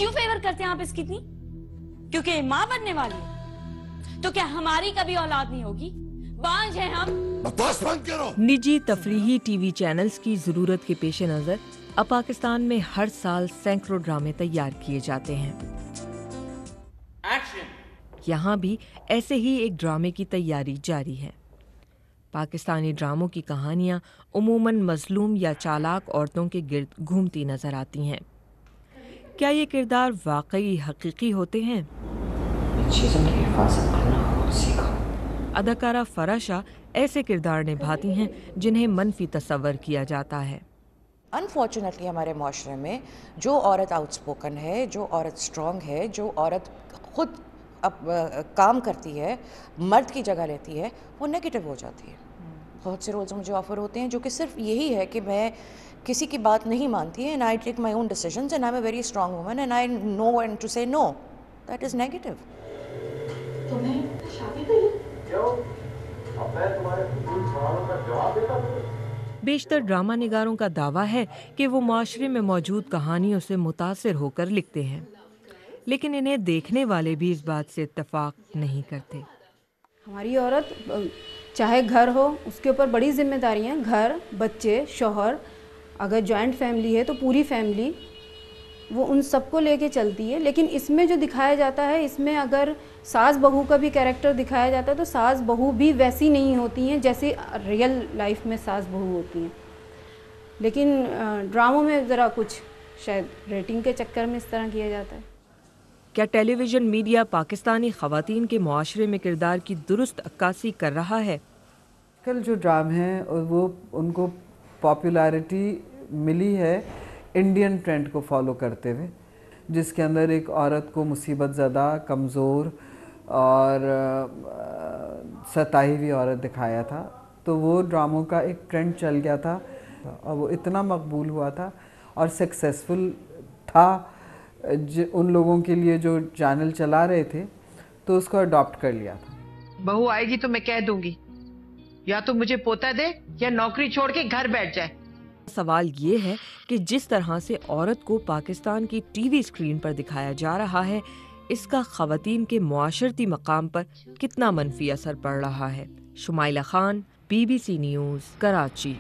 क्यों फेवर करते हैं आप इसकी इतनी? क्योंकि ये माँ बनने वाली है। तो क्या हमारी कभी औलाद नहीं होगी? बांझ हैं हम। बकवास बंद करो। निजी तफरीही टीवी चैनल्स की जरूरत के पेश नजर अब पाकिस्तान में हर साल सैकड़ों ड्रामे तैयार किए जाते हैं। यहाँ भी ऐसे ही एक ड्रामे की तैयारी जारी है। पाकिस्तानी ड्रामों की कहानियाँ उमूमन मजलूम या चालाक औरतों के गिर्द घूमती नजर आती हैं। क्या ये किरदार वाकई हकीकी होते हैं? चीज़ों की हिफाजत करना सीखो। अदाकारा फराह शाह ऐसे किरदार निभाती हैं जिन्हें मनफी तस्वर किया जाता है। अनफॉर्चुनेटली हमारे माशरे में जो औरत आउटस्पोकन है, जो औरत स्ट्रॉन्ग है, जो औरत खुद काम करती है, मर्द की जगह लेती है, वो नेगेटिव हो जाती है। बहुत से रोल्स मुझे ऑफर होते हैं जो कि सिर्फ यही है कि मैं किसी की बात नहीं मानती है, and I take my own decisions and I am a very strong woman and I know when to say no. That is negative. तुम्हें शादी कर ली? क्यों? अब मैं तुम्हारे सवालों का जवाब देता हूँ। बेशतर ड्रामा निगारों का दावा है कि वो माशरे में मौजूद कहानियों से मुतासिर होकर लिखते हैं, लेकिन इन्हें देखने वाले भी इस बात से इत्तेफाक नहीं करते। हमारी औरत चाहे घर हो, उसके ऊपर बड़ी जिम्मेदारियां, घर, बच्चे, शौहर, अगर जॉइंट फैमिली है तो पूरी फैमिली, वो उन सबको लेके चलती है। लेकिन इसमें जो दिखाया जाता है, इसमें अगर सास बहू का भी कैरेक्टर दिखाया जाता है तो सास बहू भी वैसी नहीं होती हैं जैसे रियल लाइफ में सास बहू होती हैं। लेकिन ड्रामों में ज़रा कुछ शायद रेटिंग के चक्कर में इस तरह किया जाता है। क्या टेलीविज़न मीडिया पाकिस्तानी ख़वातीन के मुआशरे में किरदार की दुरुस्त अक्कासी कर रहा है? कल जो ड्रामे हैं वो उनको पॉपुलैरिटी मिली है इंडियन ट्रेंड को फॉलो करते हुए, जिसके अंदर एक औरत को मुसीबत ज़दा, कमज़ोर और सताई हुई औरत दिखाया था। तो वो ड्रामों का एक ट्रेंड चल गया था और वो इतना मकबूल हुआ था और सक्सेसफुल था उन लोगों के लिए जो चैनल चला रहे थे, तो उसको अडॉप्ट कर लिया था। बहू आएगी तो मैं कह दूंगी, या तो मुझे पोता दे या नौकरी छोड़ के घर बैठ जाए। सवाल ये है कि जिस तरह से औरत को पाकिस्तान की टीवी स्क्रीन पर दिखाया जा रहा है, इसका ख़वातीन के मुआशरती मकाम पर कितना मनफी असर पड़ रहा है। Shumaila Khan, BBC news, Karachi.